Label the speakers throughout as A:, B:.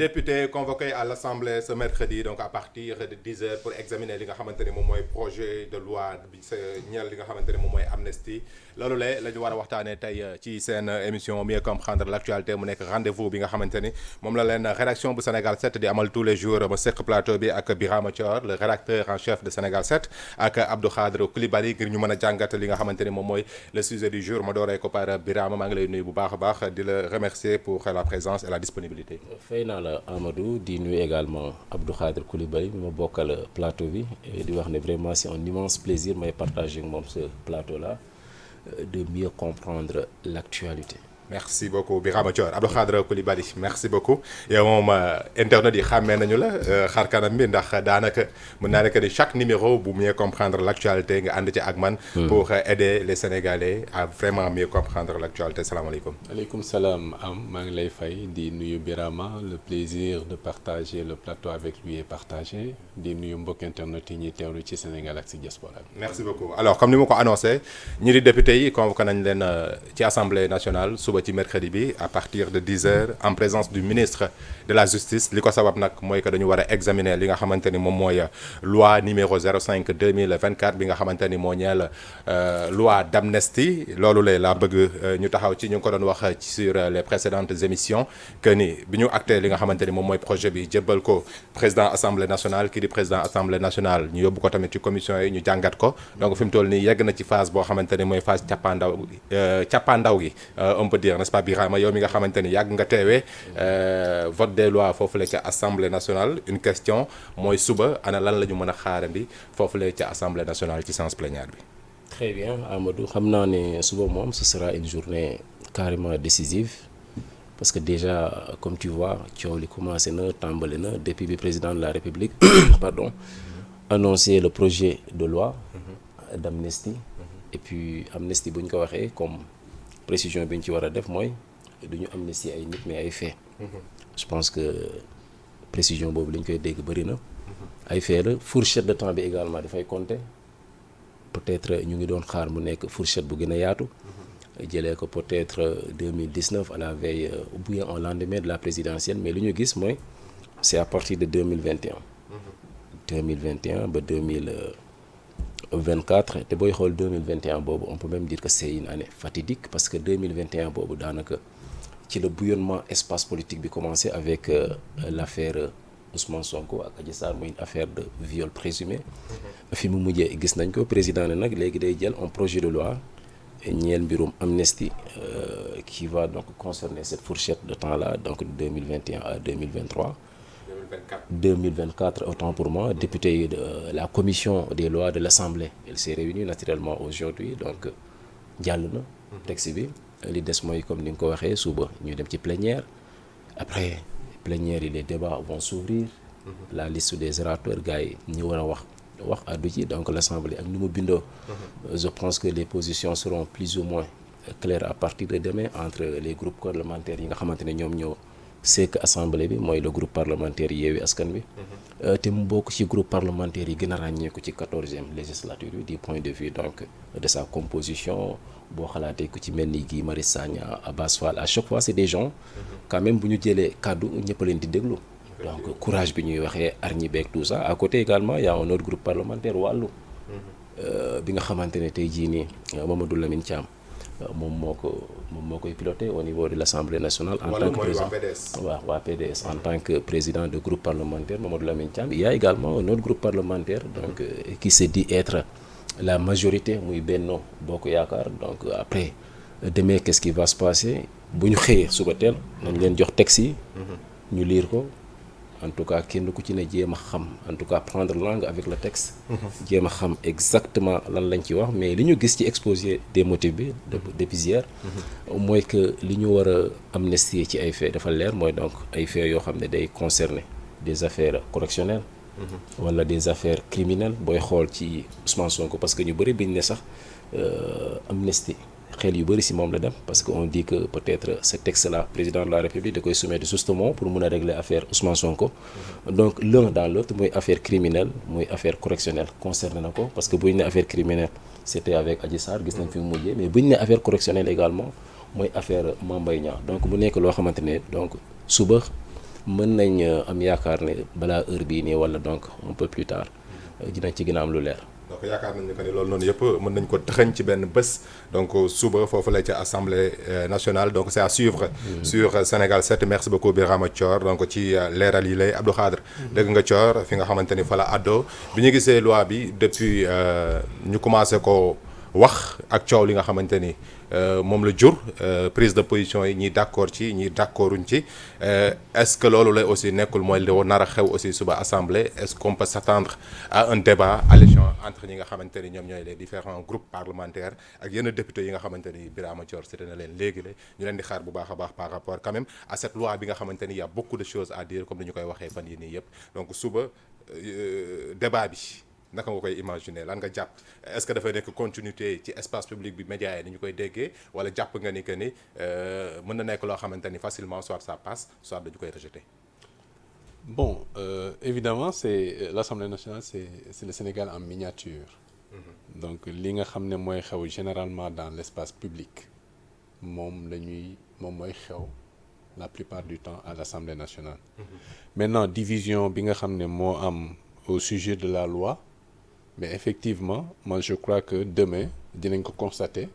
A: députés convoqués à l'Assemblée ce mercredi donc à partir de 10 heures pour examiner li nga xamante ni moom mooy projet de loi bi sa ñeel li nga xamante ni moom mooy amnistie loolu la ñu war a waxtaanee tey ci seen émission mieux comprendre l'actualité mu nekk rendez-vous bi nga xamante ni moom la leen rédaction bu Sénégal 7 di amal tous les jours ma seq plateau bi ak Birama Thior le rédacteur en chef de Sénégal 7 ak Abdou Khadre Coulibaly ngir ñu mën a jàngat li nga xamante ni moom mooy le sujet du jour ma dooree ko par Birama maa ngi lay nuyu bu baax a baax di la remercier pour la présence et la disponibilité.
B: fay naa la Amadou di nuyu également Abdou Khadre Coulibaly mi ma bokkal plateau bi di wax ne vraiment c'est un immense plaisir may partager ak moom ce plateau là de mieux comprendre l'actualité.
A: merci beaucoup Birama Thior Abdou Khadre Coulibaly merci beaucoup yow moom internet yi xàmmee nañu la xar kanam bi ndax daanaka mën naa ne que ni chaque numéro bu mieux comprendre l'actualité nga ànd ci ak man. pour aider les Sénégalais à vraiment mieux comprendre l'actualité salaamaaleykum.
C: aleykum salaam maa ngi lay fay di nuyu Birama le plaisir de partager le plateau avec lui est partagé di nuyu mbokk internet yi ñuy teewlu ci Sénégal ak ci diaspora bi.
A: merci beaucoup alors comme ni ma ko annoncé ñi di député yi convoqué nañ leen ci assemblée nationale suba ci mercredi bi à partir de 10 heures en présence du ministre de la justice li ko sabab nag mooy que dañu war a examiner li nga xamante ni moom mooy loi numéro 05 2024 bi nga xamante ni moo ñeel loi d'amnistie loolu laa bëgg ñu taxaw ci ñu ngi ko doon wax sur les précédentes émissions que ni bi ñu acté li nga xamante ni moom mooy projet bi jébbal ko président assemblée nationale kii di président assemblée nationale ñu yóbbu ko tamit ci commission yi ñu jàngat ko donc fi mu toll nii yegg na ci phase boo xamante ni mooy phase cappaandaw gi on peut dire n'est-ce pas Birama yow mi nga xamante ni yàgg nga teewee vote des lois foofu la ca assemblée nationale une question mooy suba ana lan la ñu mën a xaarandi foofu la ca assemblée nationale ci séance plénière bi.
B: très bien Amadou xam naa ne suba moom ce sera une journée carrément décisive parce que déjà comme tu vois coow li commencé na tàmbali na depuis bi président de la République pardon annoncé le projet de loi d'amnistie et puis amnistie bu ñu ko waxee comme précision bi ñu ci war a def mooy du ñu amnistie ay nit mais ay faits. je pense que précision boobu li ñu koy dégg bëri na. ay faits la fourchette de temps bi également dafay compter peut-être ñu ngi doon xaar mu nekk fourchette bu gën a yaatu. jëlee ko peut-être 2019 à la veille ou bien au lendemain de la présidentielle mais li ñu gis mooy c'est à partir de 2021. 2021 ba 2024 te booy xool 2021 boobu on peut même dire que c'est une année fatidique parce que 2021 boobu daanaka ci le bouillonnement espace politique bi commencé avec l'affaire Ousmane Sonko ak Adji Sarr muy une affaire de viol présumé fi mu mujjee gis nañ ko président ne nag léegi day jël un projet de loi ñeel mbirum amnistie qui va donc concerner cette fourchette de temps là donc de 2021 à 2023 2024 autant pour moi député de la commission des lois de l'Assemblée elle s'est réunie naturellement aujourd'hui donc jàll na texte bi li des mooy comme ni nga ko waxee suba ñu dem ci plénière après plénière yi les débats vont s'ouvrir la liste des orateurs gars yi ñu war a wax àddu ci donc l'Assemblée ak ni mu bindoo je pense que les positions seront plus ou moins claires à partir de demain entre les groupes parlementaires yi nga xamante ne ñoom ñoo c'est que assemblée bi mooy le groupe parlementaire Yewwi Askan Wi te mu bokk ci groupe parlementaire yi gën a ràññeeku ci 14e législature bi du point de vue donc de sa composition boo xalaatee ku ci mel ni Guy Marius Sagna Abass Fall à chaque fois c'est des gens quand même bu ñu jëlee kàddu ñëpp leen di déglu donc courage bi ñuy waxee arñi beeg tout ça à côté également y a un autre groupe parlementaire wàllu bi nga xamante ne tey jii nii Mamadou Lamine Thiam moom moo koy piloté au niveau de l'Assemblée nationale en tant que président waa PDS en tant que président de groupe parlementaire Mamadou Lamine Thiam il y a également un autre groupe parlementaire donc qui se dit être la majorité muy Benno Bokk Yaakaar donc après demain qu'est-ce qui va se passer bu ñu xëyee suba teel nañ leen jox texte yi ñu lire ko en tout cas kenn ku ci ne jéem a xam en tout cas prendre langue avec le texte jéem a xam exactement lan lañ ci wax mais li ñu gis ci exposé des motifs bi depuis hier mooy que li ñu war a amnistier ci ay faits dafa leer mooy donc ay faits yoo xam ne day concerner des affaires correctionnelles wala des affaires criminelles booy xool ci Ousmane Sonko parce que ñu bëri biñ ne sax amnistie xel yu bëri si moom la dem parce que on dit que peut-être ce texte là président de la République da koy soumettre justement pour mun a régler affaire Ousmane Sonko donc l'un dans l'autre muy affaire criminelle muy affaire correctionnelle concerné na ko parce que bu ñu ne affaire criminelle c'était avec Adji Sarr gis nañ fi mu mujjee mais bu ñu ne affaire correctionnelle également mooy affaire Mame Mbaye Niang donc mu nekk loo xamante ne donc suba mën nañ am yaakaar ne balaa heure bii nii wala donc un peu plus tard dinañ ci gën a am lu leer.
A: donc yaakaar nañu que ni loolu noonu yëpp mën nañ ko tëxañ ci benn bés donc suba foofu la ca assemblée nationale donc c'est à suivre sur Sénégal 7. merci beaucoup Birama Thior donc ci leeral yi lay Abdou Khadre dégg nga Thior fi nga xamante ni fa la àddoo bi ñu gisee loi bi depuis ñu commencé ko wax ak coow li nga xamante ni moom la jur prise de position yi ñi d'accord ci ñi d'accorduñ ci est-ce que loolu la aussi nekkul mooy li nar a xew aussi suba assemblée est-ce qu'on peut s'attendre à un débat alléchant entre ñi nga xamante ni ñoom ñooy les différents groupes parlementaires ak yenn députés yi nga xamante ni Birama Thior cité na leen léegi la ñu leen di xaar bu baax a baax par rapport quand même à cette loi bi nga xamante ni y a beaucoup de choses à dire comme ni ñu koy waxee fan yi nii yëpp donc suba débat bi naka nga koy imaginer lan nga jàpp est-ce que dafay nekk continuité ci espace public bi médias yi ni ñu koy déggee wala jàpp nga ni que ni mën na nekk loo xamante ni facilement soit ça passe soit dañu koy rejeter.
C: Bon, évidemment c'est l'Assemblée nationale c'est le Sénégal en miniature. Donc li nga xam ne mooy xew généralement dans l'espace public moom mooy xew la plupart du temps à l'Assemblée nationale. Maintenant division bi nga xam ne moo am au sujet de la loi. Mais effectivement, moi je crois que demain, dinañ ko constater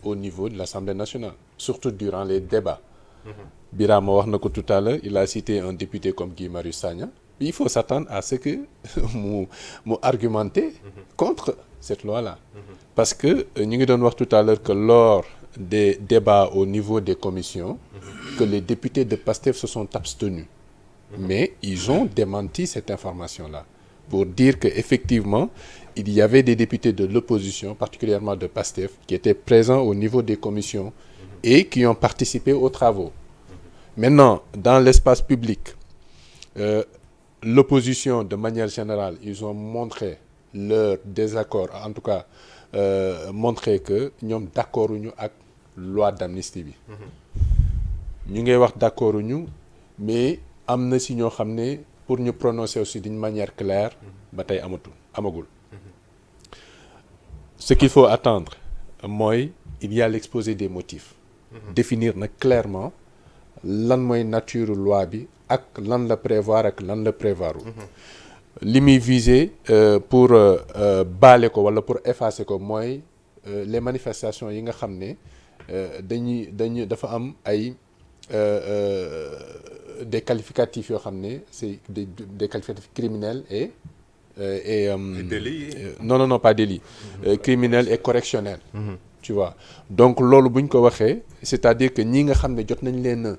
C: au niveau de l'Assemblée nationale, surtout durant les débats. Birama wax na ko tout à l'heure, il a cité un député comme Guy Marius Sagna. Il faut s'attendre à ce que mu argumenter contre cette loi-là. Parce que ñu ngi doon wax tout à l'heure que lors des débats au niveau des commissions, que les députés de PASTEF se sont abstenus. Mais ils ont démenti cette information-là. Pour dire qu'effectivement, il y avait des députés de l'opposition, particulièrement de PASTEF, qui étaient présents au niveau des commissions et qui ont participé aux travaux. Maintenant, dans l'espace public, l'opposition, de manière générale, ils ont montré leur désaccord, en tout cas, montré que ñoom d'accord uñu ak loi d'amnistie bi. ñu ngay wax d'accord uñu, mais am na si ñoo xam ne pour ñu prononcer aussi d'une manière claire ba tey amagul. Ce qu'il faut attendre mooy il y a l'exposé des motifs. Définir nag clairement lan mooy nature loi bi ak lan la prévoir ak lan la prévoirul. li muy viser pour baale ko wala pour effacer ko mooy les manifestations yi nga xam ne dafa am ay des qualificatifs yoo xam ne c'est des qualificatifs criminels et
A: délits.
C: Non pas délit. Criminel et correctionnel. Tu vois donc loolu bu ñu ko waxee c'est-à-dire que ñi nga xam ne jot nañ leen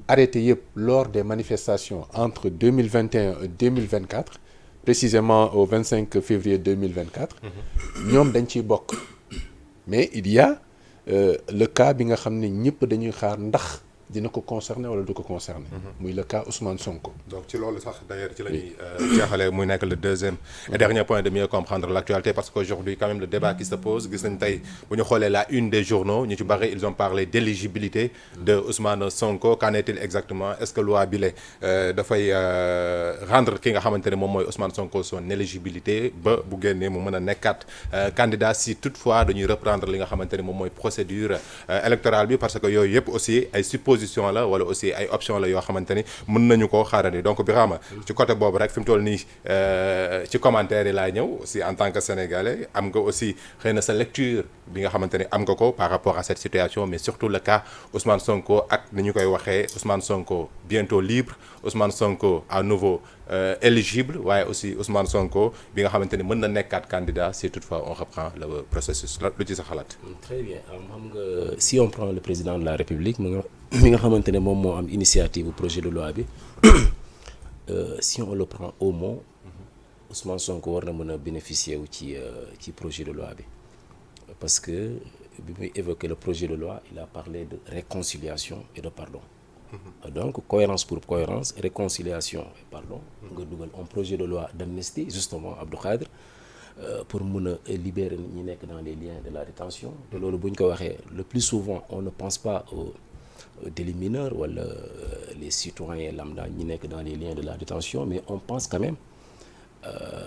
C: arrêté yëpp lors des manifestations entre 2021 et 2024 précisément au 25 février 2024 ñoom dañ ciy bokk mais il y a le cas bi nga xam ne ñëpp dañuy xaar ndax dina ko concerner wala du ko concerner. muy le cas Ousmane Sonko.
A: donc ci loolu sax d'ailleurs ci la ñuy jeexalee muy nekk le deuxième et dernier point de mieux comprendre l'actualité parce qu'aujourd'hui quand même le débat qui se pose gis nañ tey bu ñu xoolee la une des journaux ñu ci bari ils ont parlé d'éligibilité de Ousmane Sonko qu'en est-il exactement est-ce que loi bi la dafay rendre ki nga xamante ne moom mooy Ousmane Sonko son éligibilité ba bu génnee mu mën a nekkaat candidat si toutefois dañuy reprendre li nga xamante ne moom mooy procédure électorale bi parce que yooyu yëpp aussi ay supposition la wala aussi ay option la yoo xamante ni mën nañu koo xaarandi donc Birama ci côté boobu rek fi mu toll nii ci commentaire yi laay ñëw aussi en tant que sénégalais am nga aussi xëy na sa lecture bi nga xamante ni am nga ko par rapport à cette situation mais surtout le cas Ousmane Sonko ak ni ñu koy waxee Ousmane Sonko bientôt libre Ousmane Sonko à nouveau éligible waaye aussi Ousmane Sonko bi nga xamante ni mën na nekkaat candidat si toutefois on reprend le processus lu ci sa xalaat.
B: Très bien xam nga si on prend le président de la République mi nga xamante ne moom moo am initiative projet de loi bi si on le prend au mot Ousmane Sonko war na mën a bénéficier wu ci projet de loi bi parce que bi muy évoquer le projet de loi il a parlé de réconciliation et de pardon. Donc cohérence pour cohérence réconciliation et pardon nga dugal un projet de loi d'amnistie justement Abdou Khadre pour mun a libérer ñi nekk dans les liens de la détention te loolu bu ñu ko waxee le plus souvent on ne pense pas aux délits mineurs wala les citoyens lambda ñi nekk dans les liens de la détention mais on pense quand même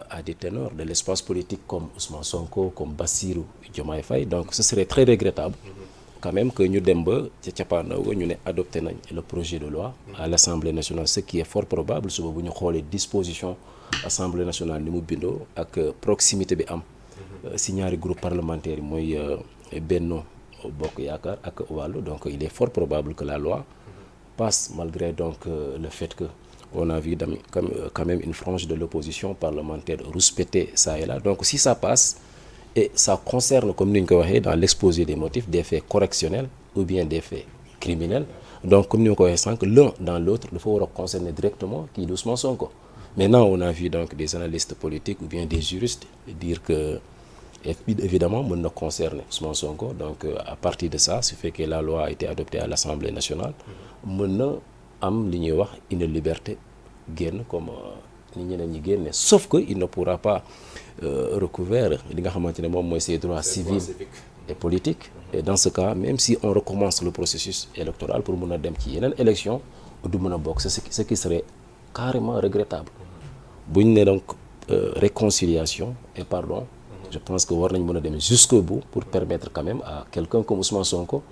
B: à des ténors de l'espace politique comme Ousmane Sonko comme Bassirou Diomaye Faye donc ce serait très regrettable quand même que ñu dem ba ca cappaandaw ga ñu ne adopté nañ le projet de loi à l'Assemblée nationale, ce qui est fort probable suba bu ñu xoolee disposition Assemblée nationale ni mu bindoo ak proximité bi am si ñaari groupe parlementaire yi mooy Benno Bokk Yaakaar ak Wallu. Donc il est fort probable que la loi passe malgré donc le fait que on a vu quand même une frange de l'opposition parlementaire rouspéter ça et là. Donc si ça passe et ça concerne, comme ni ñu ko waxee dans l'exposé des motifs, des faits correctionnels ou bien des faits criminels, donc comme ni ñu ko waxee sànq, l'un dans l'autre dafa war a concerner directement kii di Ousmane Sonko. Maintenant on a vu donc des analystes politiques ou bien des juristes dire que évidemment mën na concerner Ousmane Sonko. Donc à partir de ça, su fekkee la loi a été adoptée à l'Assemblée nationale, mën na am li ñuy wax une liberté génn comme ni ñeneen ñi génne, sauf que il ne pourra pas recouvrir li nga xamante ne moom mooy ses droits civils et politiques. Et dans ce cas, même si on recommence le processus électoral pour mën a dem ci yeneen élection du mën a bokk, c'est ce qui serait carrément regrettable. bu ñu ne donc réconciliation et pardon, je pense que war nañ mën a dem jusqu'au bout pour permettre quand même à quelqu'un comme Ousmane Sonko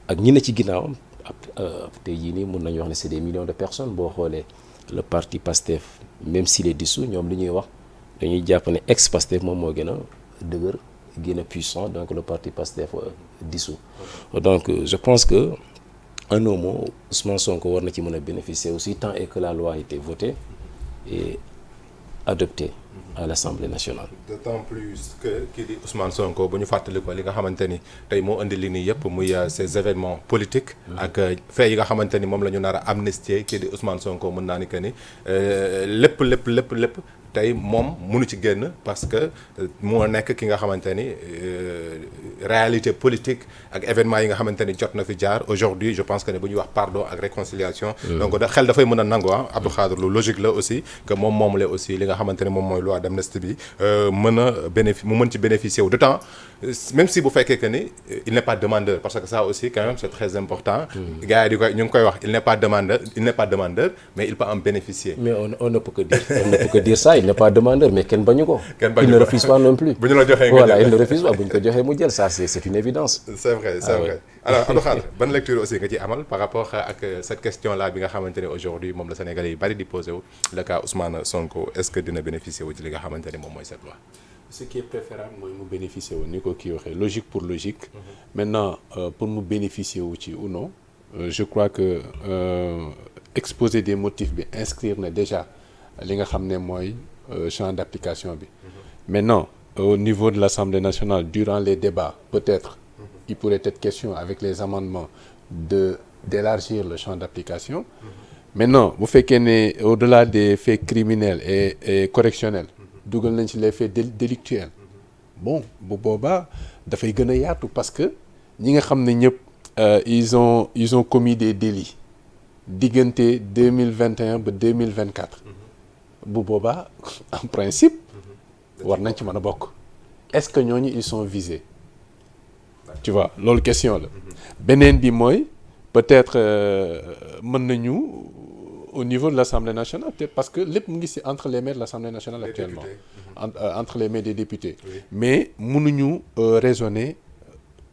B: ak ñi ne ci ginnaawam. Tey jii nii mën nañu wax ne c'est des millions de personnes. Boo xoolee le parti PASTEF, même s'il est dissous, ñoom li ñuy wax dañuy jàpp ne ex PASTEF moom moo gën a dëgër, gën a puissant, donc le parti PASTEF dissous. Donc je pense que en un mot, Ousmane Sonko war na ci mën a bénéficier aussi tant et que la loi a été votée et adoptée à l'Assemblée nationale.
A: D'autant plus que kii di Ousmane Sonko bu ñu fàttali ko li nga xamante ni tey moo indi li nii yëpp muy ces événements politiques ak faits yi nga xamante ni moom la ñu nar a amnistier kii di Ousmane Sonko mën naa ni que ni lépp tey moom mënu ci génn parce que moo nekk ki nga xamante ni réalité politique ak événements yi nga xamante ni jot na fi jaar aujourd'hui. Je pense que ne bu ñuy wax pardon ak réconciliation, donc xel dafay mën a nangu Abdou Khadre, lu logique la aussi que moom la aussi li nga xamante ni moom mooy loi d'amnistie bi mën a mu mën ci bénéficier wu, d'autant même si bu fekkee que ni il n'est pas demandeur, parce que ça aussi quand même c'est très important. Gars yi di koy ñu ngi koy wax il n'est pas demandeur mais il peut en bénéficier.
B: Mais on ne peut que dire ça, il n'est pas demandeur, mais kenn bañu ko. Il ne refuse pas non plus.
A: bu ñu la joxee
B: voilà, il ne refuse pas, bu ñu ko joxee mu jël, ça c'est une évidence.
A: C'est vrai. Alors Abdou Khadre, ban lecture aussi nga ci amal par rapport ak cette question là bi nga xamante ne aujourd'hui moom la Sénégalais yi bari di posé wu le cas Ousmane Sonko, est-ce que dina bénéficier wu ci li nga xamante ne moom mooy cette loi?
C: Ce qui est préférable mooy mu bénéficier wu ni ko kii waxee, logique pour logique. Maintenant pour mu bénéficier wu ci ou non, je crois que exposer des motifs bi inscrire na déjà li nga xam ne mooy champ d'application bi. Maintenant au niveau de l'Assemblée nationale, durant les débats, peut-être il pourrait être question avec les amendements d'élargir le champ d'application. Maintenant bu fekkee ne au-delà des faits criminels et correctionnels dugal nañ ci les faits délictuels, bon bu boobaa dafay gën a yaatu parce que ñi nga xam ne ñëpp ils ont commis des délits diggante 2021 ba 2024 bu boobaa en principe war nañ ci mën a bokk. Est-ce que ñooñu ils sont visés? Tu vois, loolu question la. Beneen bi mooy peut-être mën nañu au niveau de l'Assemblée nationale, peut-être parce que lépp mu ngi ci entre les mains de l'Assemblée nationale actuellement, entre les mains des députés. Oui. Mais mënuñu raisonner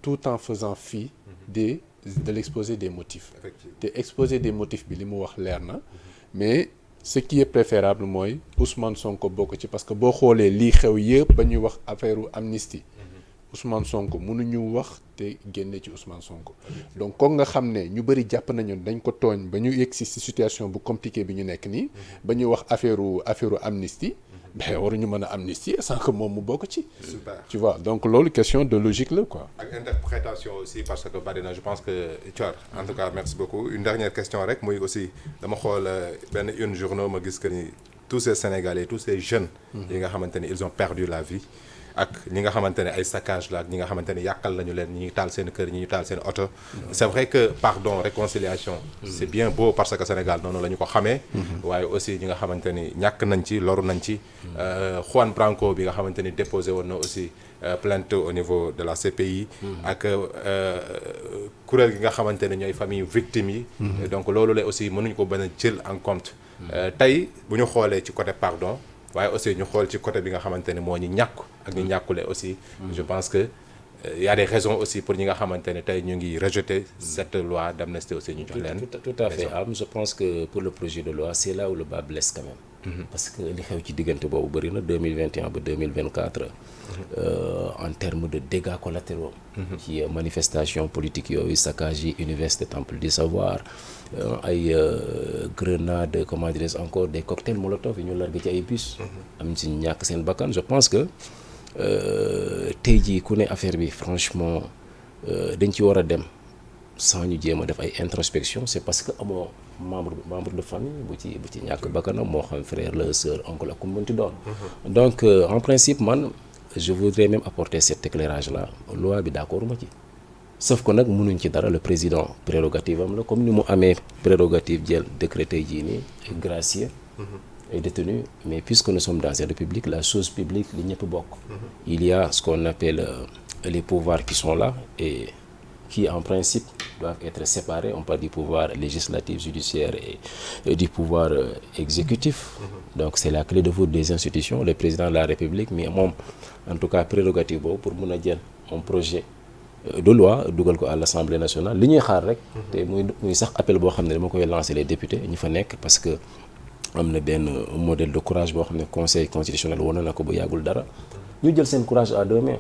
C: tout en faisant fi de l'exposé des motifs. Te exposé des motifs bi li mu wax leer na, mais ce qui est préférable mooy Ousmane Sonko bokk ci, parce que boo xoolee lii xew yëpp ba ñuy wax affaire amnistie. Ousmane Sonko mënuñu wax te génne ci Ousmane Sonko. Donc ko nga xam ne ñu bëri jàpp nañu dañ ko tooñ ba ñu yegg ci situation bu compliquée bi ñu nekk nii, ba ñuy wax affaire amnistie, mais waruñu mën a amnistier sans que moom mu bokk ci. Super. Tu vois, donc loolu question de logique la quoi.
A: Ak interprétation aussi, parce que bari na, je pense que Thior, en tout cas merci beaucoup. Une dernière question rek muy aussi dama xool benn une journaux ma gis que ni tous ces Sénégalais, tous ces jeunes yi nga xamante ni ils ont perdu la vie ak ñi nga xamante ne ay saccage la ak ñi nga xamante ne yàqal nañu leen, ñi taal seen kër, ñi taal seen oto. C'est vrai que pardon, réconciliation, c'est bien beau parce que Sénégal noonu la ñu ko xamee. waaye aussi ñi nga xamante ni ñàkk nañ ci, loru nañ ci. Juan Branco bi nga xamante ni déposé woon na aussi plainte au niveau de la CPI. ak kuréel gi nga xamante ne ñooy famille victimes yi. Donc loolu la aussi mënuñ ko bañ a jël en compte. Tey bu ñu xoolee ci côté pardon, waaye aussi ñu xool ci côté bi nga xamante ne moo ñu ñàkk ak ñu ñàkkule aussi. Je pense que il y a des raisons aussi pour ñi nga xamante ne tey ñu ngi rejeter cette loi d'amnistie aussi ñu jox leen.
B: Tout à fait am je pense que pour le projet de loi c'est là où le bas blesse quand même. Parce que li xew ci diggante boobu bëri na 2021 ba 2024 en termes de dégâts collatéraux. ci manifestation politique yooyu saccage yi université temple du savoir ay grenades comment dirais-je encore des cocktails molotov yi ñu largué ci ay bus. am ci ñàkk seen bakkan je pense que tey jii ku ne affaire bi franchement dañ ci war a dem sans ñu jéem a def ay introspection c'est parce que amoo membre de famille bu ci ñàkk bakkanam moo xam frère la sœur oncle ak ku mu mënti doon. donc en principe man je voudrais même apporter cet éclairage là loi bi d'accord ma ci sauf que nag mënuñ ci dara le président prérogative am la comme ni mu amee prérogative jël décréter jii nii gracier et détenu mais puisque nous sommes dans une république la chose publique li ñëpp bokk. Il y a ce qu'on appelle les pouvoirs qui sont là et qui en principe doivent être séparés. On parle du pouvoir législatif, judiciaire et du pouvoir exécutif. Donc c'est la clé de voûte des institutions, le président de la République mais moom en tout cas prérogative boobu pour mun a jël un projet de loi dugal ko à l'Assemblée nationale li ñuy xaar rek. te muy sax appel boo xam ne dama koy lancer les députés ñi fa nekk parce que am na benn modèle de courage boo xam ne conseil constitutionnel wane na ko bu yàggul dara ñu jël seen courage à deux mains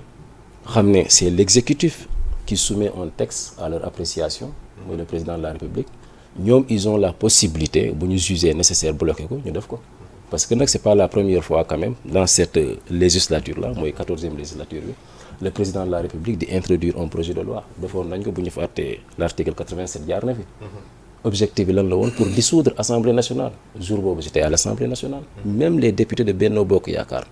B: xam ne c'est l'exécutif qui soumet un texte à leur appréciation mooy le président de la République ñoom ils ont la possibilité bu ñu juger nécessaire bloquer ko ñu def ko parce que nag c'est pas la première fois quand même dans cette législature là mooy 14e législature bi le président de la République di introduire un projet de loi defoon nañ ko bu ñu fàttee l'article 87 jaar na fi objectif bi lan la woon pour dissoudre Assemblée nationale jour boobu j'étais à l'Assemblée nationale même les députés de Benno Bokk Yaakaar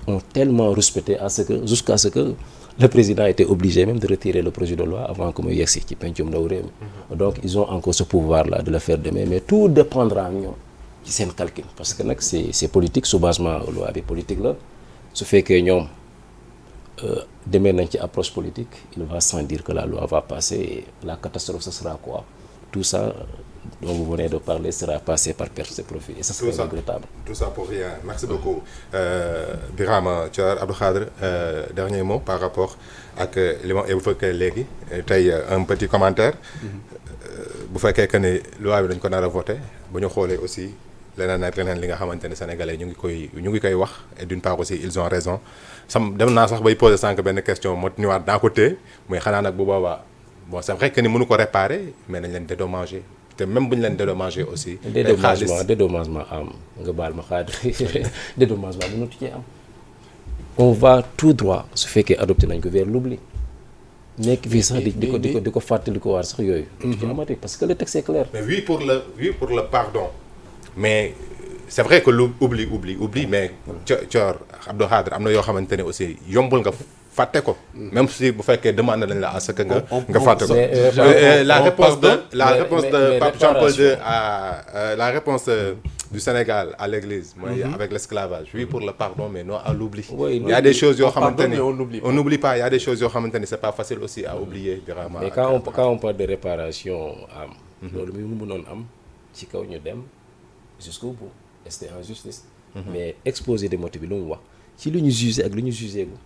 B: ont tellement rouspété jusqu'à ce que le président était obligé même de retirer le projet de loi avant que mu yegsi ci pencum ndaw réew mi donc ils ont encore ce pouvoir là de le faire demain mais tout dépendra ñoom ci seen calcul parce que nag c'est politique soubassement loi bi politique la su fekkee ñoom demee nañ ci approche politique il va sans dire que la loi va passer et la catastrophe ce sera quoi tout ça dont vous venez de parler sera passé par perte de profit et ça serait regrettable.
A: Tout ça pour rien. Merci beaucoup. Birama Thior Abdou Khadre dernier mot par rapport ak li ma évoqué léegi tey un petit commentaire bu fekkee que ne loi bi dañ ko nar a voté bu ñu xoolee aussi leneen ak leneen li nga xamante ne sénégalais ñu ngi koy wax et d'une part aussi ils ont raison dem naa sax bay poser sànq benn question moo ñëwaat daa ko téye muy xanaa nag bu boobaa bon c'est vrai que ni mënu ko réparer mais nañ leen dédommager te même bu ñu leen dédommager aussi.
B: dédommagement am nga baal ma xaadir dédommagement mënatu cee am. on va tout droit su fekkee adopté nañ ko vers l'oubli nekk fii sax di ko fàttali ko waar sax yooyu. ci amati parce que le texte est clair.
A: mais oui pour le pardon mais c'est vrai que oubli mais Thior Abdou Khadre am na yoo xamante ne aussi yombul nga fàtte ko. même si bu fekkee demande nañ la à ce que nga fàtte ko. la réponse de Pape Jean-Paul II à la réponse du Sénégal à l'église mooy avec l'esclavage oui pour le pardon mais non à l'oubli. Il y a des choses yoo xamante ni on n'oublie pas il y a des choses yoo xamante ni c'est pas facile aussi à oublier vraiment.
B: mais quand on parle de réparation am. loolu mi mu mënoon am ci kaw ñu dem jusqu'au bout et c'était en justice. mais exposé des motifs bi lu mu wax ci lu ñu jugé ak lu ñu jugé gu.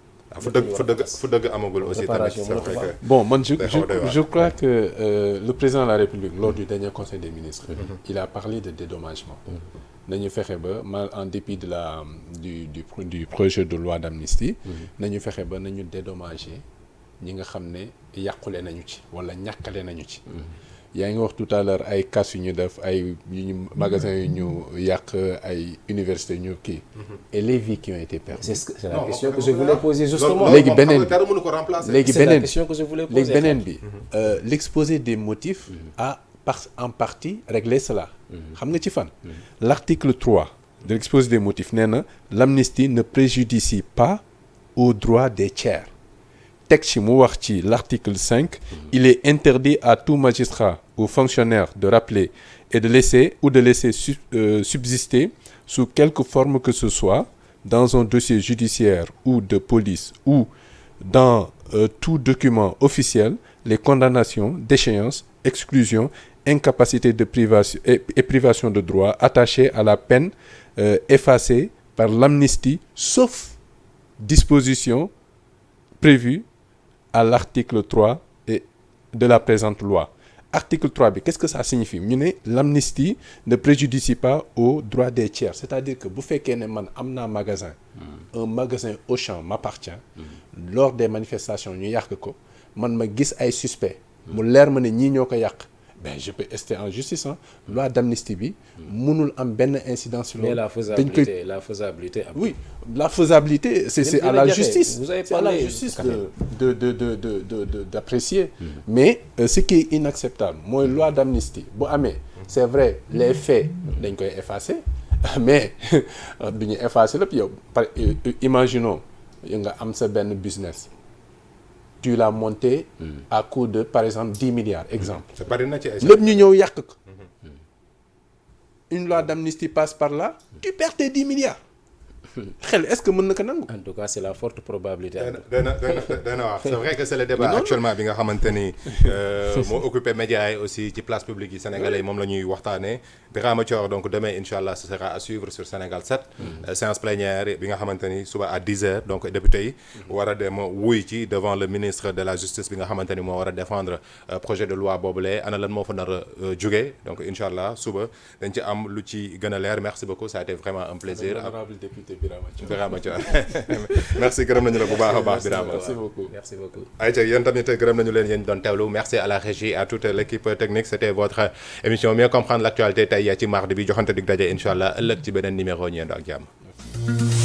A: fu dëgg amagul aussi tamit c'est vrai que
C: bon man je crois que le président de la République lors du dernier conseil des ministres il a parlé de dédommagement nañu fexe ba en dépit de du projet de loi d'amnistie nañu fexe ba nañu dédommager ñi nga xam ne yàqule nañu ci wala ñàkkale nañu ci yaa ngi wax tout à l'heure ay cas yu ñu def ay magasins yu ñu yàq ay universités ñu kii et les vies qui ont été perdues.
B: C'est la question que je voulais poser justement.
C: léegi beneen bi l'exposé des motifs a en partie réglé cela. xam nga ci fan. l'article 3 de l'exposé des motifs nee na l'amnistie ne préjudicie pas aux droits des tiers. texte ci mu wax ci l'article 5 il est interdit à tout magistrat ou fonctionnaire de rappeler et de laisser subsister sous quelque forme que ce soit dans un dossier judiciaire ou de police ou dans tout document officiel les condamnations déchéance exclusion incapacité de privation et privation de droit attachées à la peine effacée par l'amnistie sauf disposition prévue à l'article 3 de la présente loi. Article 3 bi qu'est-ce que ça signifie ñu ne l'amnistie ne préjudicie pas aux droits des tiers, c'est-à-dire que bu fekkee ne man am naa magasin un magasin Auchan m'appartient lors des manifestations ñu yàq ko man ma gis ay suspects mu leer ma ne ñii ñoo ko yàq ben je peux rester en justice loi d'amnistie bi mënul am benn incidence sur
B: mais la faisabilité
C: oui la faisabilité c'est à la justice
B: c'est à la justice
C: d'apprécier mais ce qui est inacceptable mooy loi d'amnistie bu amee c'est vrai les faits dañ koy effacer mais du ñu effacer lépp yow imaginons nga am sa benn business tu l'as monté à coût de par exemple 10 milliards exemple lépp ñu ñëw yàq ko une loi d'amnistie passe par là tu perds tes 10 milliards xel est-ce que mën na ko nangu.
B: en tout cas c'est la forte probabilité.
A: dana wax c'est vrai que c'est le débat actuellement bi nga xamante ni moo occupé médias yi aussi ci place publique yi sénégalais yi moom la ñuy waxtaanee Birama Thior donc demain inchallah ce sera à suivre sur Sénégal 7 séance plénière bi nga xamante ni suba à 10h donc député yi war a dem wuy ci devant le ministre de la justice bi nga xamante ni moo war a défendre projet de loi boobule ana lan moo fa nar a jógee donc inchallah suba dañ ci am lu ci gën a leer merci beaucoup ça a été vraiment un plaisir. Birama Thior merci gërëm nañu la bu baax a baax Birama.
B: Merci beaucoup.
A: ayca yéen tamit gërëm nañu leen yéen doon teewlu merci à la régie à toute l'équipe technique c'était votre émission mieux comprendre l'actualité tey ci mardi bi joxante dig daje incha allah ëllëg ci beneen numéro ñeendo ak jàmm.